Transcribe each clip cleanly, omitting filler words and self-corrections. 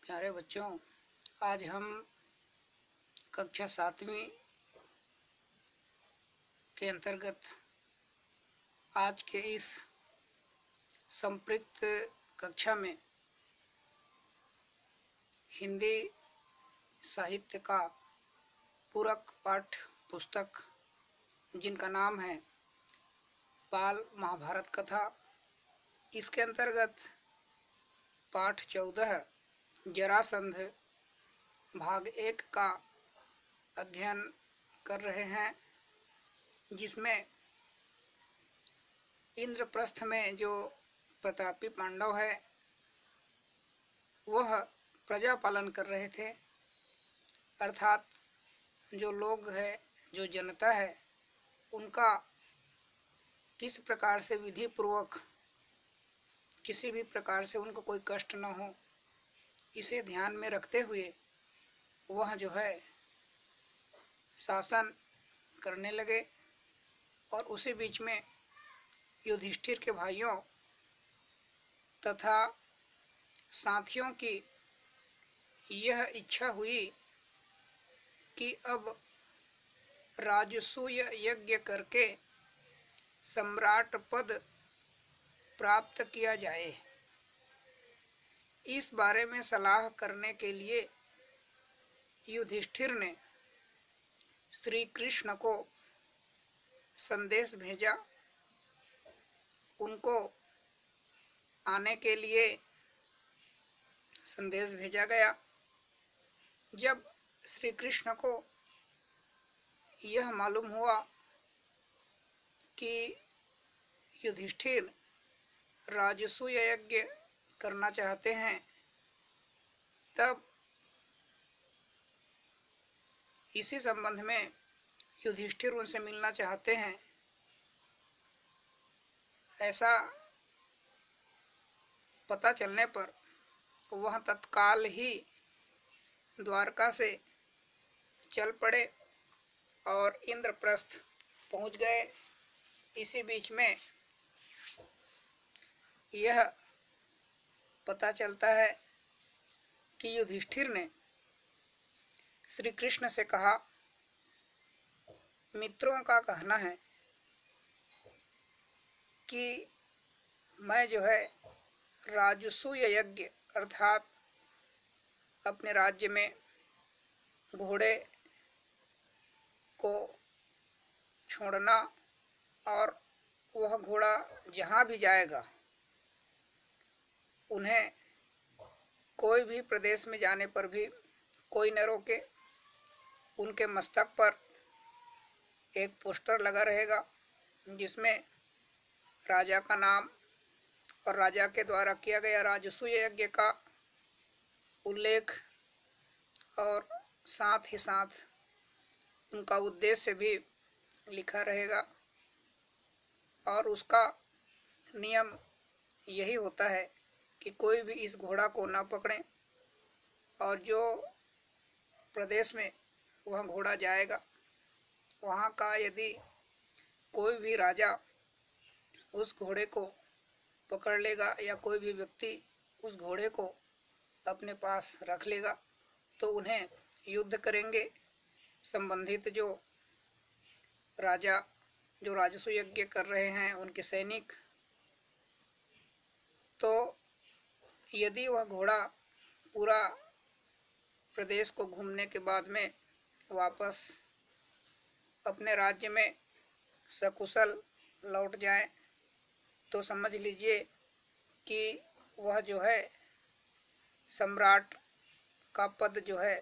प्यारे बच्चों, आज हम कक्षा 7वीं के अंतर्गत आज के इस संपृक्त कक्षा में हिंदी साहित्य का पूरक पाठ्य पुस्तक जिनका नाम है बाल महाभारत कथा, इसके अंतर्गत पाठ 14 जरासंध भाग 1 का अध्ययन कर रहे हैं, जिसमें इंद्रप्रस्थ में जो प्रतापी पांडव है वह प्रजा पालन कर रहे थे। अर्थात जो लोग है, जो जनता है, उनका किस प्रकार से विधि पूर्वक किसी भी प्रकार से उनको कोई कष्ट न हो, इसे ध्यान में रखते हुए वह जो है शासन करने लगे। और उसी बीच में युधिष्ठिर के भाइयों तथा साथियों की यह इच्छा हुई कि अब राजसूय यज्ञ करके सम्राट पद प्राप्त किया जाए। इस बारे में सलाह करने के लिए युधिष्ठिर ने श्री कृष्ण को संदेश भेजा। उनको आने के लिए संदेश भेजा गया। जब श्री कृष्ण को यह मालूम हुआ कि युधिष्ठिर राजसूय यज्ञ करना चाहते हैं, तब इसी संबंध में युधिष्ठिर उनसे मिलना चाहते हैं, ऐसा पता चलने पर वह तत्काल ही द्वारका से चल पड़े और इंद्रप्रस्थ पहुंच गए। इसी बीच में यह पता चलता है कि युधिष्ठिर ने श्री कृष्ण से कहा, मित्रों का कहना है कि मैं जो है राजसूय यज्ञ अर्थात अपने राज्य में घोड़े को छोड़ना और वह घोड़ा जहाँ भी जाएगा उन्हें कोई भी प्रदेश में जाने पर भी कोई न रोके। उनके मस्तक पर एक पोस्टर लगा रहेगा जिसमें राजा का नाम और राजा के द्वारा किया गया राजसूय यज्ञ का उल्लेख और साथ ही साथ उनका उद्देश्य भी लिखा रहेगा। और उसका नियम यही होता है कि कोई भी इस घोड़ा को न पकड़े और जो प्रदेश में वह घोड़ा जाएगा वहाँ का यदि कोई भी राजा उस घोड़े को पकड़ लेगा या कोई भी व्यक्ति उस घोड़े को अपने पास रख लेगा तो उन्हें युद्ध करेंगे संबंधित जो राजा जो राजसूय यज्ञ कर रहे हैं उनके सैनिक। तो यदि वह घोड़ा पूरा प्रदेश को घूमने के बाद में वापस अपने राज्य में सकुशल लौट जाए तो समझ लीजिए कि वह जो है सम्राट का पद जो है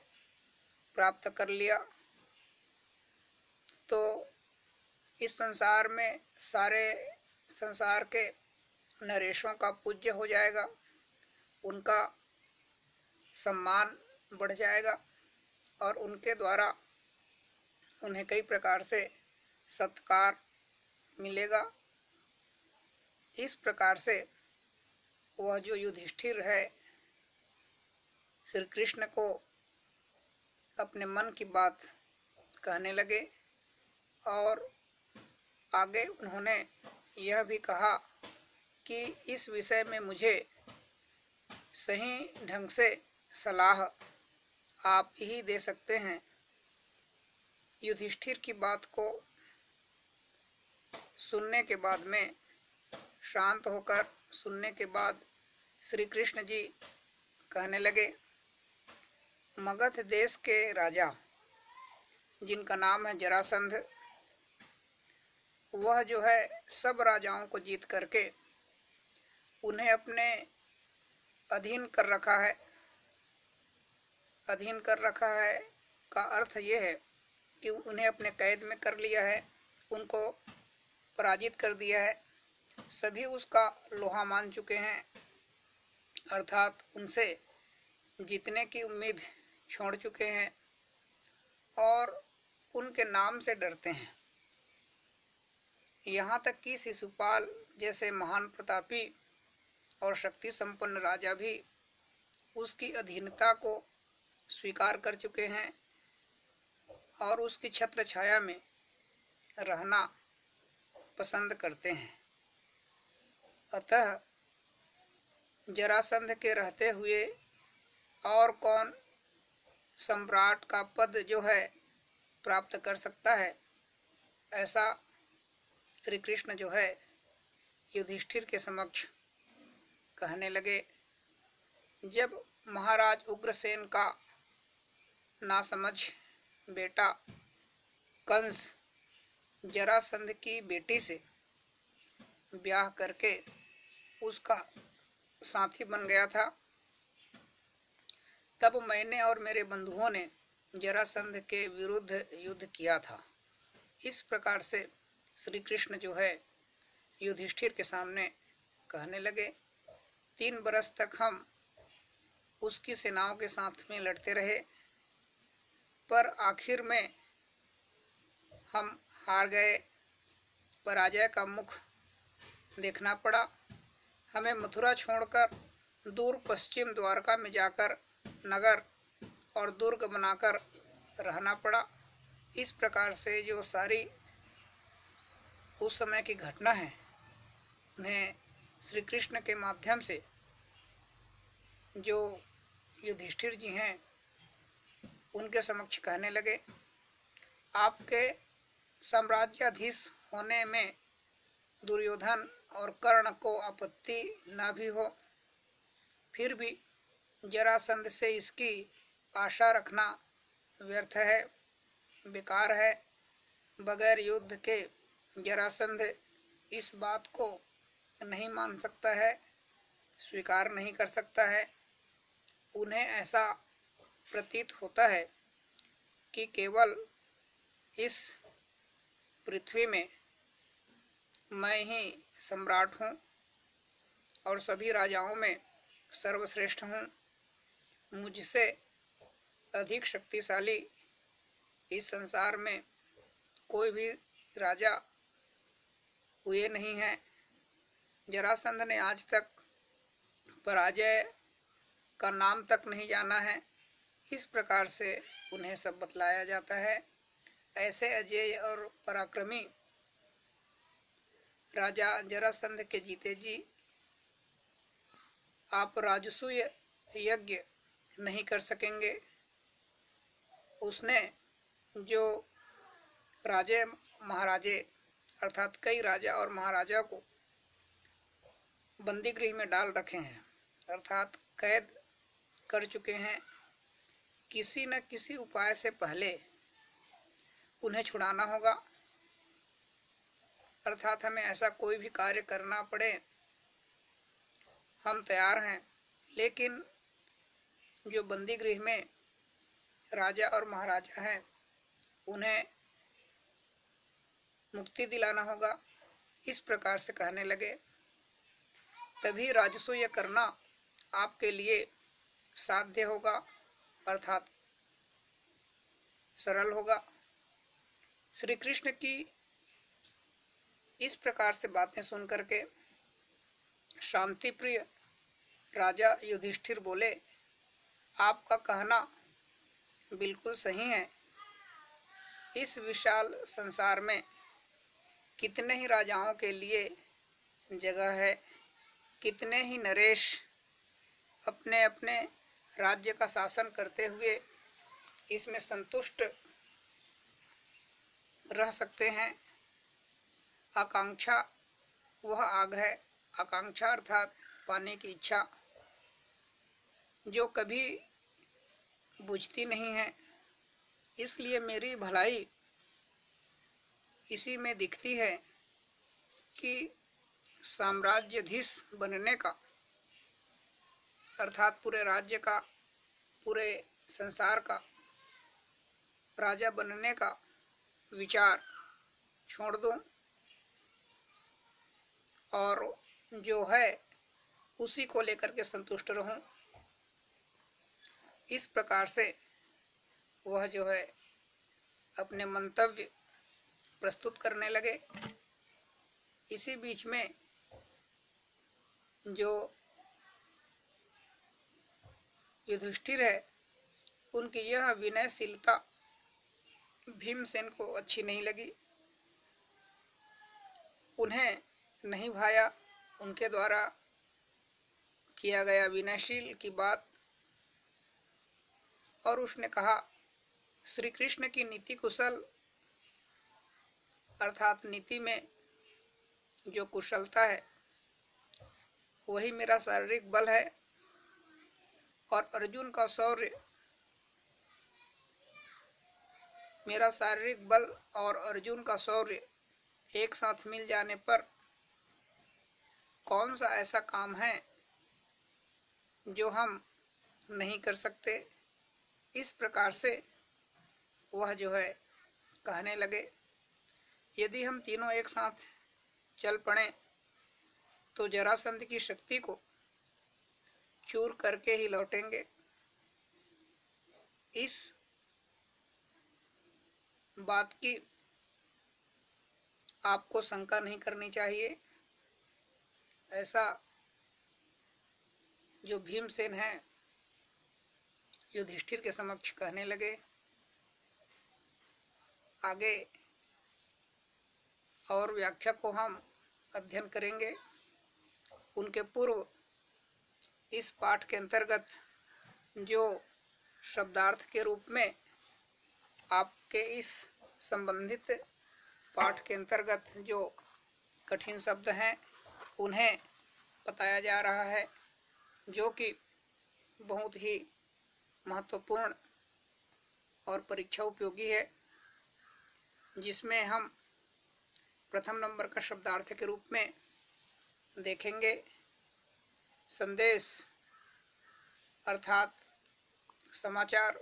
प्राप्त कर लिया। तो इस संसार में सारे संसार के नरेशों का पूज्य हो जाएगा, उनका सम्मान बढ़ जाएगा और उनके द्वारा उन्हें कई प्रकार से सत्कार मिलेगा। इस प्रकार से वह जो युधिष्ठिर है श्री कृष्ण को अपने मन की बात कहने लगे और आगे उन्होंने यह भी कहा कि इस विषय में मुझे सही ढंग से सलाह आप ही दे सकते हैं। युधिष्ठिर की बात को सुनने के बाद में, शांत होकर सुनने के बाद श्री कृष्ण जी कहने लगे, मगध देश के राजा जिनका नाम है जरासंध, वह जो है सब राजाओं को जीत करके उन्हें अपने अधीन कर रखा है। अधीन कर रखा है का अर्थ ये है कि उन्हें अपने कैद में कर लिया है, उनको पराजित कर दिया है, सभी उसका लोहा मान चुके हैं, अर्थात उनसे जीतने की उम्मीद छोड़ चुके हैं और उनके नाम से डरते हैं। यहाँ तक कि शिशुपाल जैसे महान प्रतापी और शक्ति संपन्न राजा भी उसकी अधीनता को स्वीकार कर चुके हैं और उसकी छत्र छाया में रहना पसंद करते हैं। अतः जरासंध के रहते हुए और कौन सम्राट का पद जो है प्राप्त कर सकता है, ऐसा श्री कृष्ण जो है युधिष्ठिर के समक्ष कहने लगे। जब महाराज उग्रसेन का नासमझ बेटा कंस जरासंध की बेटी से ब्याह करके उसका साथी बन गया था, तब मैंने और मेरे बंधुओं ने जरासंध के विरुद्ध युद्ध किया था। इस प्रकार से श्री कृष्ण जो है युधिष्ठिर के सामने कहने लगे। 3 बरस तक हम उसकी सेनाओं के साथ में लड़ते रहे, पर आखिर में हम हार गए, पराजय का मुख देखना पड़ा। हमें मथुरा छोड़कर दूर पश्चिम द्वारका में जाकर नगर और दुर्ग बनाकर रहना पड़ा। इस प्रकार से जो सारी उस समय की घटना है, उन्हें श्री कृष्ण के माध्यम से जो युधिष्ठिर जी हैं उनके समक्ष कहने लगे। आपके साम्राज्याधीश होने में दुर्योधन और कर्ण को आपत्ति न भी हो, फिर भी जरासंध से इसकी आशा रखना व्यर्थ है, बेकार है। बगैर युद्ध के जरासंध इस बात को नहीं मान सकता है, स्वीकार नहीं कर सकता है। उन्हें ऐसा प्रतीत होता है कि केवल इस पृथ्वी में मैं ही सम्राट हूँ और सभी राजाओं में सर्वश्रेष्ठ हूँ। मुझसे अधिक शक्तिशाली इस संसार में कोई भी राजा हुए नहीं हैं। जरासंध ने आज तक पराजय का नाम तक नहीं जाना है। इस प्रकार से उन्हें सब बतलाया जाता है। ऐसे अजेय और पराक्रमी राजा जरासंध के जीते जी आप राजसूय यज्ञ नहीं कर सकेंगे। उसने जो राजे महाराजे अर्थात कई राजा और महाराजा को बंदी गृह में डाल रखे हैं, अर्थात कैद कर चुके हैं, किसी न किसी उपाय से पहले उन्हें छुड़ाना होगा। अर्थात हमें ऐसा कोई भी कार्य करना पड़े, हम तैयार हैं, लेकिन जो बंदी गृह में राजा और महाराजा हैं उन्हें मुक्ति दिलाना होगा। इस प्रकार से कहने लगे। तभी राजसूय करना आपके लिए साध्य होगा, अर्थात सरल होगा। श्री कृष्ण की इस प्रकार से बातें सुन करके शांति प्रिय राजा युधिष्ठिर बोले, आपका कहना बिल्कुल सही है। इस विशाल संसार में कितने ही राजाओं के लिए जगह है, कितने ही नरेश अपने अपने राज्य का शासन करते हुए इसमें संतुष्ट रह सकते हैं। आकांक्षा वह आग है, आकांक्षा अर्थात पाने की इच्छा, जो कभी बुझती नहीं है। इसलिए मेरी भलाई इसी में दिखती है कि साम्राज्याधीश बनने का, अर्थात पूरे राज्य का, पूरे संसार का राजा बनने का विचार छोड़ दूं और जो है उसी को लेकर के संतुष्ट रहूं। इस प्रकार से वह जो है अपने मंतव्य प्रस्तुत करने लगे। इसी बीच में जो युधिष्ठिर है उनकी यह विनयशीलता भीमसेन को अच्छी नहीं लगी, उन्हें नहीं भाया उनके द्वारा किया गया विनयशील की बात। और उसने कहा, श्री कृष्ण की नीति कुशल, अर्थात नीति में जो कुशलता है वही मेरा शारीरिक बल है, और अर्जुन का शौर्य, मेरा शारीरिक बल और अर्जुन का शौर्य एक साथ मिल जाने पर कौन सा ऐसा काम है जो हम नहीं कर सकते। इस प्रकार से वह जो है कहने लगे, यदि हम तीनों एक साथ चल पड़े तो जरासंध की शक्ति को चूर करके ही लौटेंगे। इस बात की आपको शंका नहीं करनी चाहिए। ऐसा जो भीमसेन है युधिष्ठिर के समक्ष कहने लगे। आगे और व्याख्या को हम अध्ययन करेंगे। उनके पूर्व इस पाठ के अंतर्गत जो शब्दार्थ के रूप में आपके इस संबंधित पाठ के अंतर्गत जो कठिन शब्द हैं उन्हें बताया जा रहा है, जो कि बहुत ही महत्वपूर्ण और परीक्षा उपयोगी है, जिसमें हम प्रथम नंबर का शब्दार्थ के रूप में देखेंगे संदेश, अर्थात समाचार,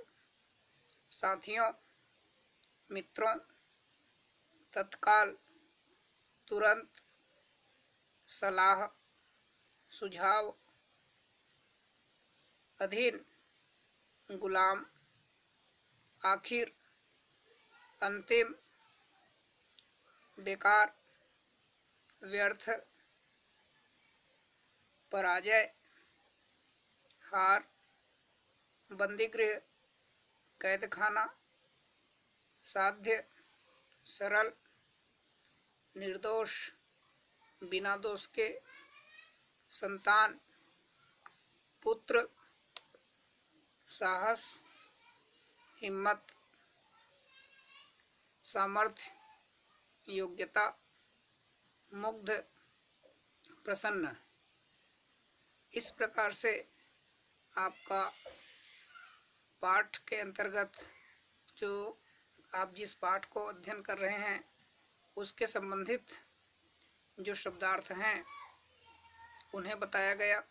साथियों, मित्रों, तत्काल, तुरंत, सलाह, सुझाव, अधीन, गुलाम, आखिर, अंतिम, बेकार, व्यर्थ, पराजय, हार, बंदीगृह, कैदखाना, साध्य, सरल, निर्दोष, बिना दोष के, संतान, पुत्र, साहस, हिम्मत, सामर्थ्य, योग्यता, मुग्ध, प्रसन्न। इस प्रकार से आपका पाठ के अंतर्गत जो आप जिस पाठ को अध्ययन कर रहे हैं उसके संबंधित जो शब्दार्थ हैं उन्हें बताया गया।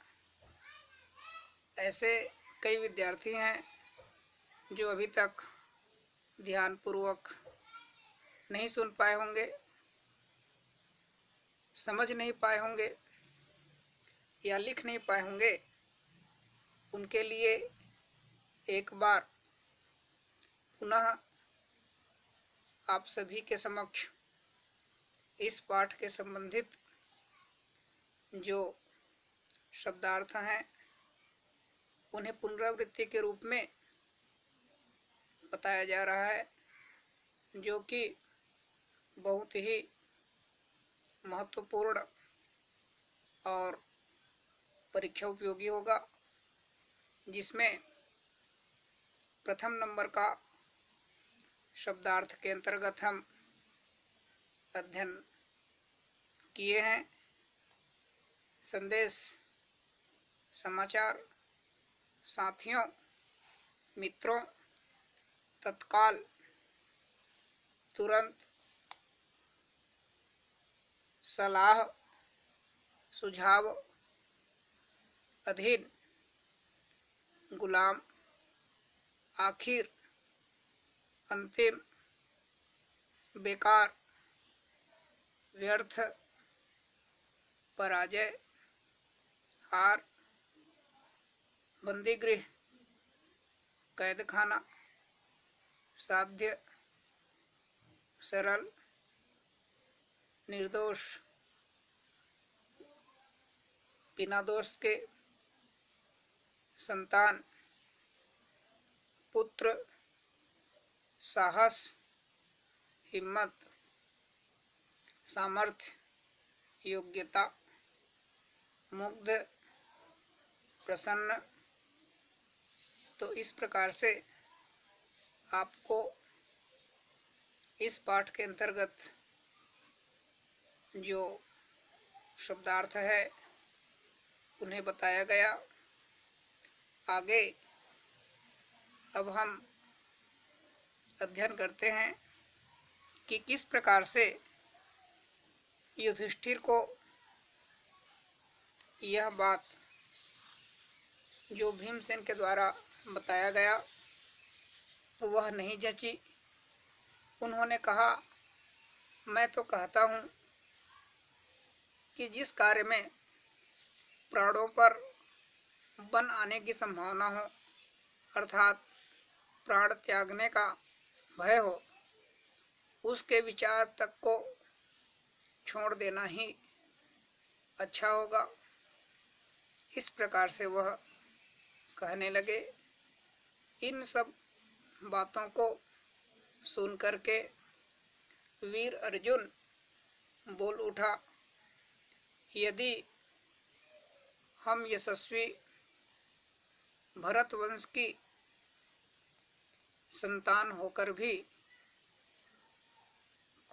ऐसे कई विद्यार्थी हैं जो अभी तक ध्यानपूर्वक नहीं सुन पाए होंगे, समझ नहीं पाए होंगे या लिख नहीं पाए होंगे। उनके लिए एक बार पुनः आप सभी के समक्ष इस पाठ के संबंधित जो शब्दार्थ हैं उन्हें पुनरावृत्ति के रूप में बताया जा रहा है, जो कि बहुत ही महत्वपूर्ण और परीक्षा उपयोगी होगा। जिसमें प्रथम नंबर का शब्दार्थ के अंतर्गत हम अध्ययन किए हैं। संदेश, समाचार, साथियों, मित्रों, तत्काल, तुरंत, सलाह, सुझाव, अधीन, गुलाम, आखिर, अंतिम, बेकार, व्यर्थ, पराजय, हार, बंदीगृह, कैदखाना, साध्य, सरल, निर्दोष, बिना दोष के, संतान, पुत्र, साहस, हिम्मत, सामर्थ्य, योग्यता, मुग्ध, प्रसन्न। तो इस प्रकार से आपको इस पाठ के अंतर्गत जो शब्दार्थ है उन्हें बताया गया। आगे अब हम अध्ययन करते हैं कि किस प्रकार से युधिष्ठिर को यह बात जो भीमसेन के द्वारा बताया गया वह नहीं जची। उन्होंने कहा, मैं तो कहता हूँ कि जिस कार्य में प्राणों पर बन आने की संभावना हो, अर्थात प्राण त्यागने का भय हो, उसके विचार तक को छोड़ देना ही अच्छा होगा। इस प्रकार से वह कहने लगे। इन सब बातों को सुन करके वीर अर्जुन बोल उठा, यदि हम यशस्वी भरत वंश की संतान होकर भी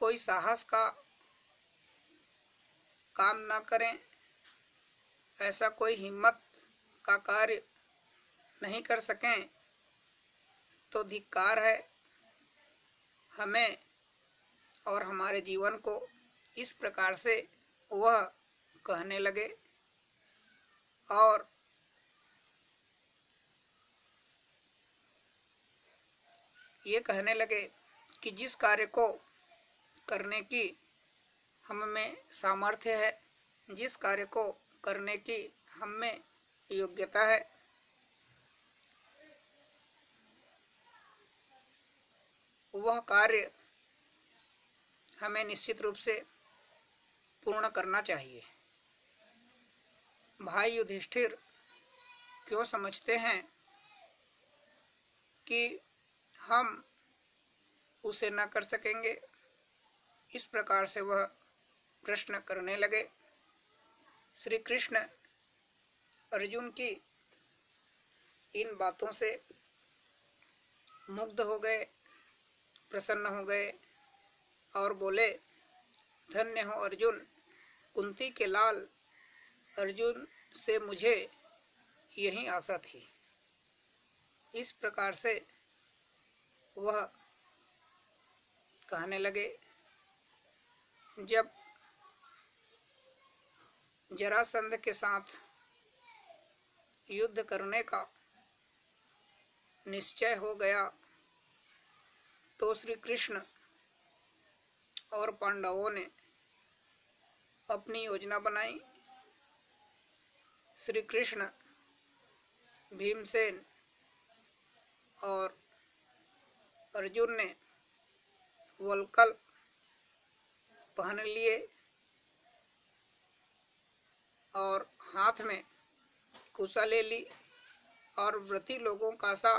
कोई साहस का काम न करें, ऐसा कोई हिम्मत का कार्य नहीं कर सकें, तो धिक्कार है हमें और हमारे जीवन को। इस प्रकार से वह कहने लगे और ये कहने लगे कि जिस कार्य को करने की हम में सामर्थ्य है, जिस कार्य को करने की हम में योग्यता है, वह कार्य हमें निश्चित रूप से पूर्ण करना चाहिए। भाई युधिष्ठिर क्यों समझते हैं कि हम उसे न कर सकेंगे? इस प्रकार से वह प्रश्न करने लगे। श्री कृष्ण अर्जुन की इन बातों से मुग्ध हो गए, प्रसन्न हो गए और बोले, धन्य हो अर्जुन, कुंती के लाल अर्जुन से मुझे यही आशा थी। इस प्रकार से वह कहने लगे। जब जरासंध के साथ युद्ध करने का निश्चय हो गया तो श्री कृष्ण और पांडवों ने अपनी योजना बनाई। श्री कृष्ण, भीमसेन और अर्जुन ने वल्कल पहन लिए और हाथ में कुशा ले ली और व्रती लोगों का सा,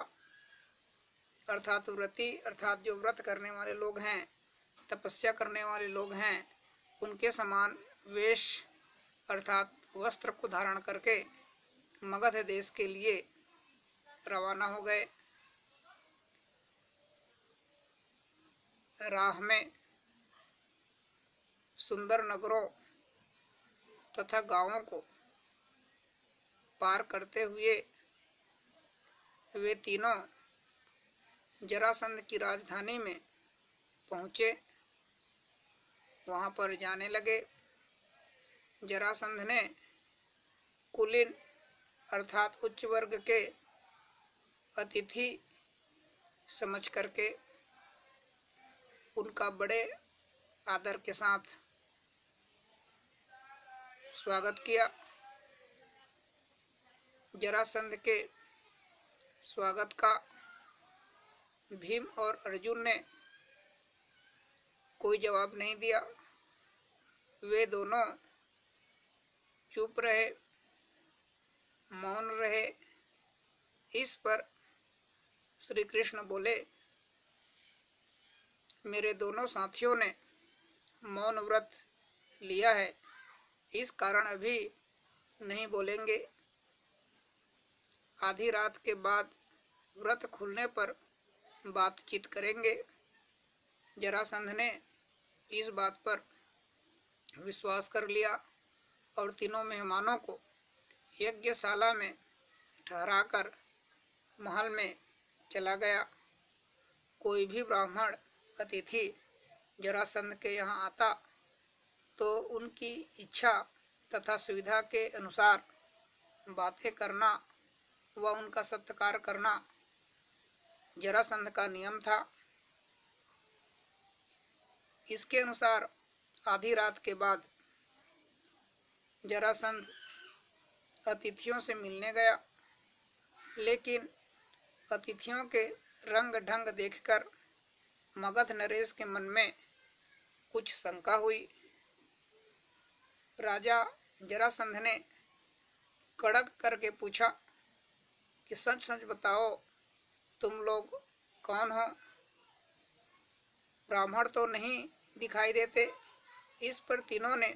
अर्थात व्रती अर्थात जो व्रत करने वाले लोग हैं, तपस्या करने वाले लोग हैं, उनके समान वेश अर्थात वस्त्र को धारण करके मगध देश के लिए रवाना हो गए। राह में सुंदर नगरों तथा गांवों को पार करते हुए वे तीनों जरासंध की राजधानी में पहुंचे। वहां पर जाने लगे। जरासंध ने कुलीन अर्थात उच्च वर्ग के अतिथि समझ करके उनका बड़े आदर के साथ स्वागत किया। जरासंध के स्वागत का भीम और अर्जुन ने कोई जवाब नहीं दिया। वे दोनों चुप रहे, मौन रहे। इस पर श्री कृष्ण बोले, मेरे दोनों साथियों ने मौन व्रत लिया है, इस कारण अभी नहीं बोलेंगे। आधी रात के बाद व्रत खुलने पर बातचीत करेंगे। जरासंध ने इस बात पर विश्वास कर लिया और तीनों मेहमानों को यज्ञशाला में ठहराकर महल में चला गया। कोई भी ब्राह्मण अतिथि जरासंध के यहाँ आता तो उनकी इच्छा तथा सुविधा के अनुसार बातें करना व उनका सत्कार करना जरासंध का नियम था। इसके अनुसार आधी रात के बाद जरासंध अतिथियों से मिलने गया, लेकिन अतिथियों के रंग ढंग देखकर मगध नरेश के मन में कुछ शंका हुई। राजा जरासंध ने कड़क करके पूछा कि सच सच बताओ, तुम लोग कौन हो? ब्राह्मण तो नहीं दिखाई देते। इस पर तीनों ने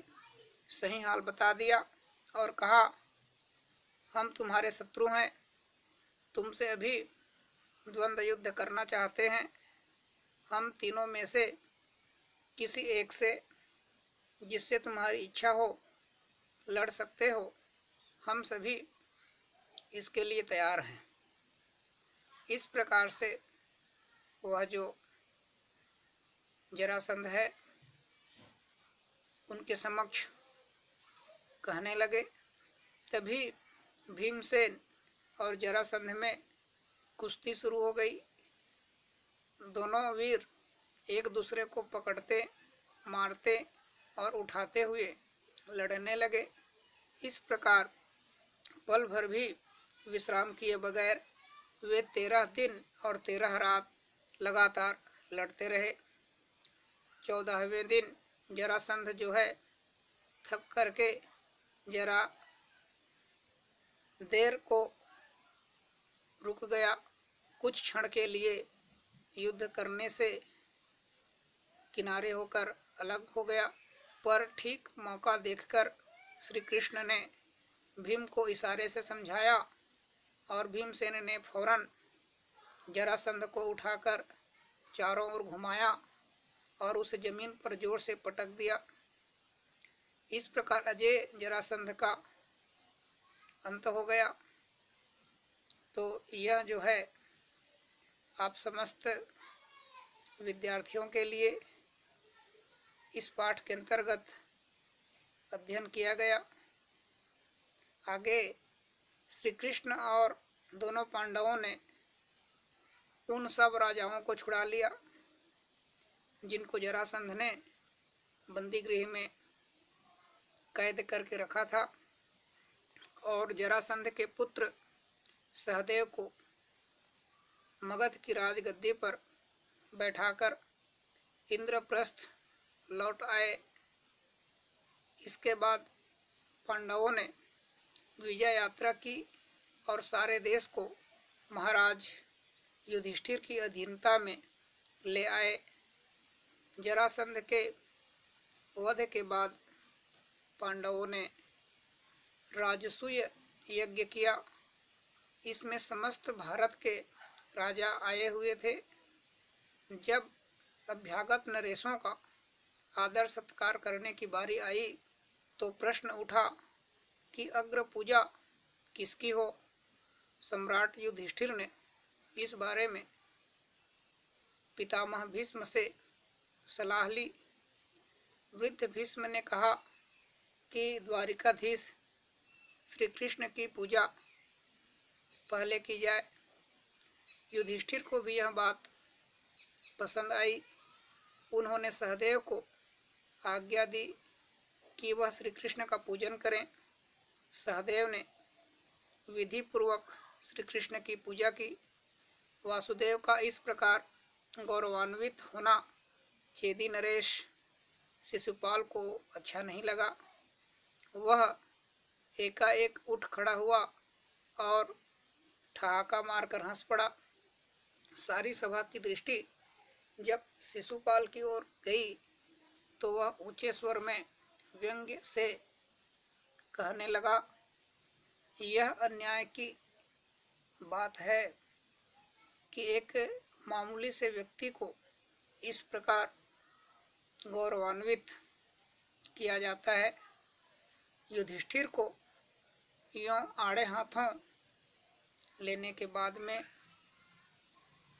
सही हाल बता दिया और कहा, हम तुम्हारे शत्रु हैं, तुमसे अभी द्वंद्व युद्ध करना चाहते हैं। हम तीनों में से किसी एक से, जिससे तुम्हारी इच्छा हो, लड़ सकते हो। हम सभी इसके लिए तैयार हैं। इस प्रकार से वह जो जरासंध है उनके समक्ष कहने लगे। तभी भीमसेन और जरासंध में कुश्ती शुरू हो गई। दोनों वीर एक दूसरे को पकड़ते, मारते और उठाते हुए लड़ने लगे। इस प्रकार पल भर भी विश्राम किए बगैर वे 13 दिन और 13 रात लगातार लड़ते रहे। 14वें दिन जरासंध जो है थक करके जरा देर को रुक गया। कुछ क्षण के लिए युद्ध करने से किनारे होकर अलग हो गया, पर ठीक मौका देखकर श्री कृष्ण ने भीम को इशारे से समझाया और भीमसेन ने फौरन जरासंध को उठाकर चारों ओर घुमाया और उसे जमीन पर जोर से पटक दिया। इस प्रकार अजय जरासंध का अंत हो गया। तो यह जो है आप समस्त विद्यार्थियों के लिए इस पाठ के अंतर्गत अध्ययन किया गया। आगे श्री कृष्ण और दोनों पांडवों ने उन सब राजाओं को छुड़ा लिया जिनको जरासंध ने बंदी गृह में कैद करके रखा था, और जरासंध के पुत्र सहदेव को मगध की राजगद्दी पर बैठाकर इंद्रप्रस्थ लौट आए। इसके बाद पांडवों ने विजय यात्रा की और सारे देश को महाराज युधिष्ठिर की अधीनता में ले आए। जरासंध के वध के बाद पांडवों ने राजसूय यज्ञ किया इसमें समस्त भारत के राजा आए हुए थे। जब अभ्यागत नरेशों का आदर सत्कार करने की बारी आई तो प्रश्न उठा कि अग्र पूजा किसकी हो। सम्राट युधिष्ठिर ने इस बारे में पितामह भीष्म से सलाह ली। वृद्ध भीष्म ने कहा कि द्वारिकाधीश श्री कृष्ण की पूजा पहले की जाए। युधिष्ठिर को भी यह बात पसंद आई। उन्होंने सहदेव को आज्ञा दी कि वह श्री कृष्ण का पूजन करें। सहदेव ने विधि पूर्वक श्री कृष्ण की पूजा की। वासुदेव का इस प्रकार गौरवान्वित होना चेदी नरेश शिशुपाल को अच्छा नहीं लगा। वह एकाएक उठ खड़ा हुआ और ठहाका मारकर हंस पड़ा। सारी सभा की दृष्टि जब शिशुपाल की ओर गई तो वह ऊंचे स्वर में व्यंग्य से कहने लगा, यह अन्याय की बात है कि एक मामूली से व्यक्ति को इस प्रकार गौरवान्वित किया जाता है। युधिष्ठिर को यों आड़े हाथों लेने के बाद में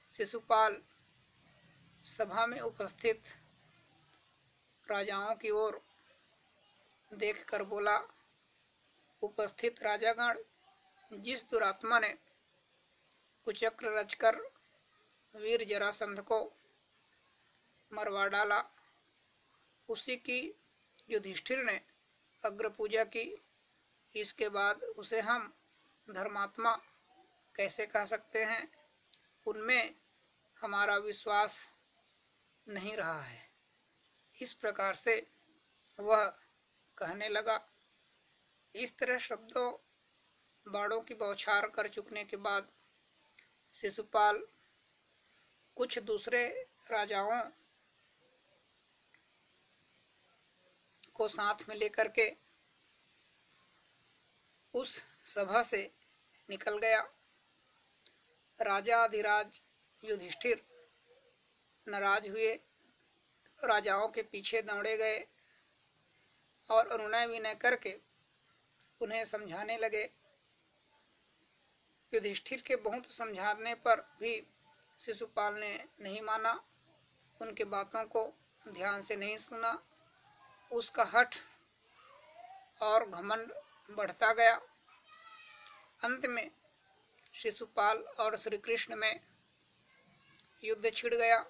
शिशुपाल सभा में उपस्थित राजाओं की ओर देखकर बोला, उपस्थित राजागण, जिस दुरात्मा ने कुचक्र रचकर वीर जरासंध को मरवा डाला, उसी की युधिष्ठिर ने अग्र पूजा की। इसके बाद उसे हम धर्मात्मा कैसे कह सकते हैं? उनमें हमारा विश्वास नहीं रहा है। इस प्रकार से वह कहने लगा। इस तरह शब्दों बाणों की बौछार कर चुकने के बाद शिशुपाल कुछ दूसरे राजाओं को साथ में लेकर के उस सभा से निकल गया। राजा अधिराज युधिष्ठिर नाराज हुए, राजाओं के पीछे दौड़े गए और अनुनय विनय करके उन्हें समझाने लगे। युधिष्ठिर के बहुत समझाने पर भी शिशुपाल ने नहीं माना, उनके बातों को ध्यान से नहीं सुना। उसका हठ और घमंड बढ़ता गया। अंत में शिशुपाल और श्री कृष्ण में युद्ध छिड़ गया,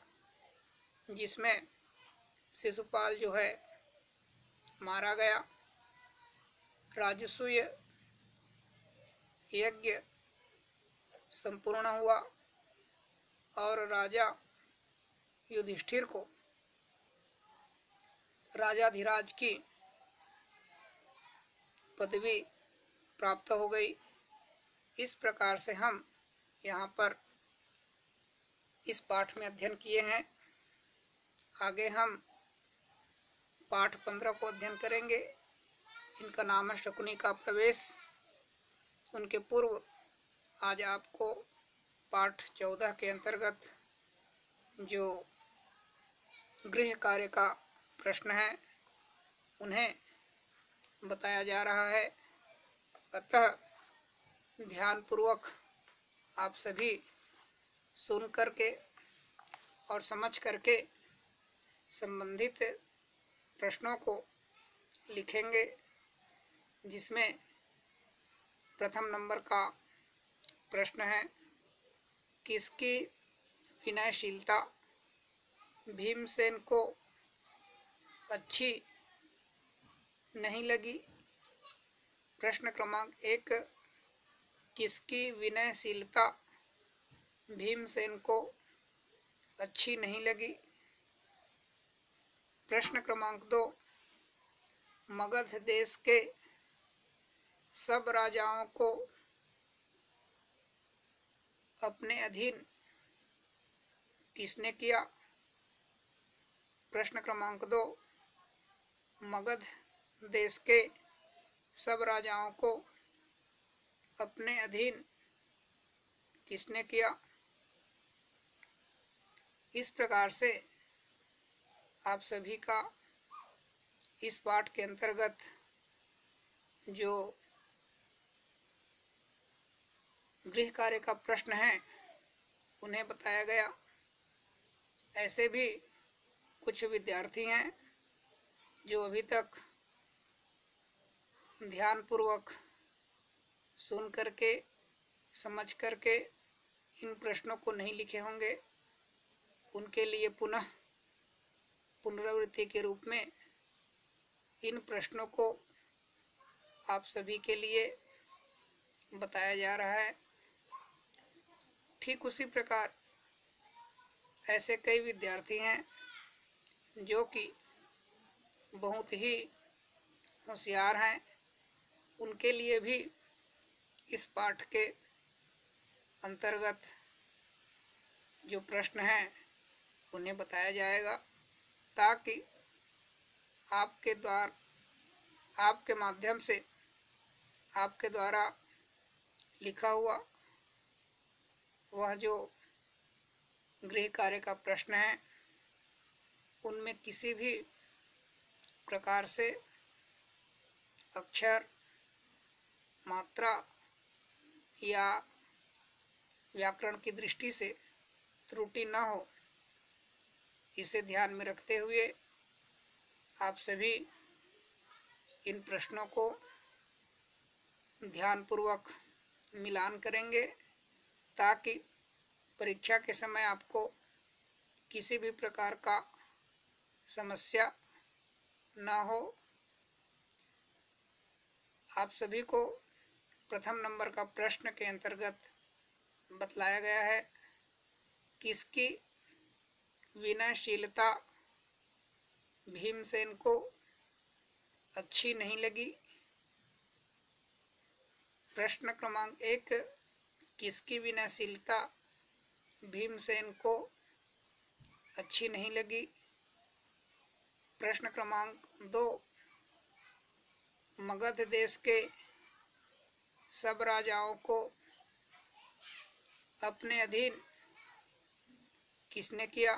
जिसमें शिशुपाल जो है मारा गया। राजसूय यज्ञ संपूर्ण हुआ और राजा युधिष्ठिर को राजाधिराज की पदवी प्राप्त हो गई। इस प्रकार से हम यहाँ पर इस पाठ में अध्ययन किए हैं। आगे हम पाठ 15 को अध्ययन करेंगे, जिनका नाम है शकुनी का प्रवेश। उनके पूर्व आज आपको पाठ 14 के अंतर्गत जो गृह कार्य का प्रश्न है उन्हें बताया जा रहा है। अतः ध्यान पूर्वक आप सभी सुन करके और समझ करके संबंधित प्रश्नों को लिखेंगे, जिसमें प्रथम नंबर का प्रश्न है, किसकी विनयशीलता भीमसेन को अच्छी नहीं लगी? प्रश्न क्रमांक 1, किसकी विनयशीलता भीमसेन को अच्छी नहीं लगी? प्रश्न क्रमांक 2, मगध देश के सब राजाओं को अपने अधीन किसने किया? प्रश्न क्रमांक 2, मगध देश के सब राजाओं को अपने अधीन किसने किया। इस प्रकार से आप सभी का इस पाठ के अंतर्गत जो गृह कार्य का प्रश्न है उन्हें बताया गया। ऐसे भी कुछ विद्यार्थी हैं जो अभी तक ध्यानपूर्वक सुन करके समझ करके इन प्रश्नों को नहीं लिखे होंगे। उनके लिए पुनः पुनरावृत्ति के रूप में इन प्रश्नों को आप सभी के लिए बताया जा रहा है। ठीक उसी प्रकार ऐसे कई विद्यार्थी हैं जो कि बहुत ही होशियार हैं। उनके लिए भी इस पाठ के अंतर्गत जो प्रश्न हैं उन्हें बताया जाएगा, ताकि आपके माध्यम से आपके द्वारा लिखा हुआ वह जो गृह कार्य का प्रश्न है उनमें किसी भी प्रकार से अक्षर, मात्रा या व्याकरण की दृष्टि से त्रुटि न हो, इसे ध्यान में रखते हुए आप सभी इन प्रश्नों को ध्यानपूर्वक मिलान करेंगे, ताकि परीक्षा के समय आपको किसी भी प्रकार का समस्या न हो। आप सभी को प्रथम नंबर का प्रश्न के अंतर्गत बतलाया गया है, किसकी विनयशीलता भीमसेन को अच्छी नहीं लगी। प्रश्न क्रमांक 1, किसकी विनयशीलता भीमसेन को अच्छी नहीं लगी। प्रश्न क्रमांक 2, मगध देश के सब राजाओं को अपने अधीन किसने किया।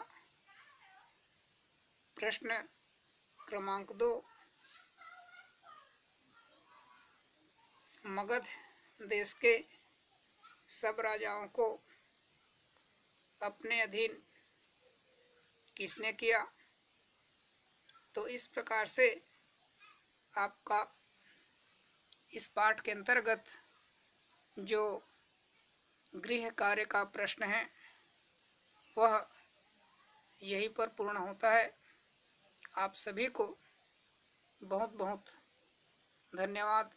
प्रश्न क्रमांक 2, मगध देश के सब राजाओं को अपने अधीन किसने किया। तो इस प्रकार से आपका इस पाठ के अंतर्गत जो गृह कार्य का प्रश्न है वह यहीं पर पूर्ण होता है। आप सभी को बहुत बहुत धन्यवाद।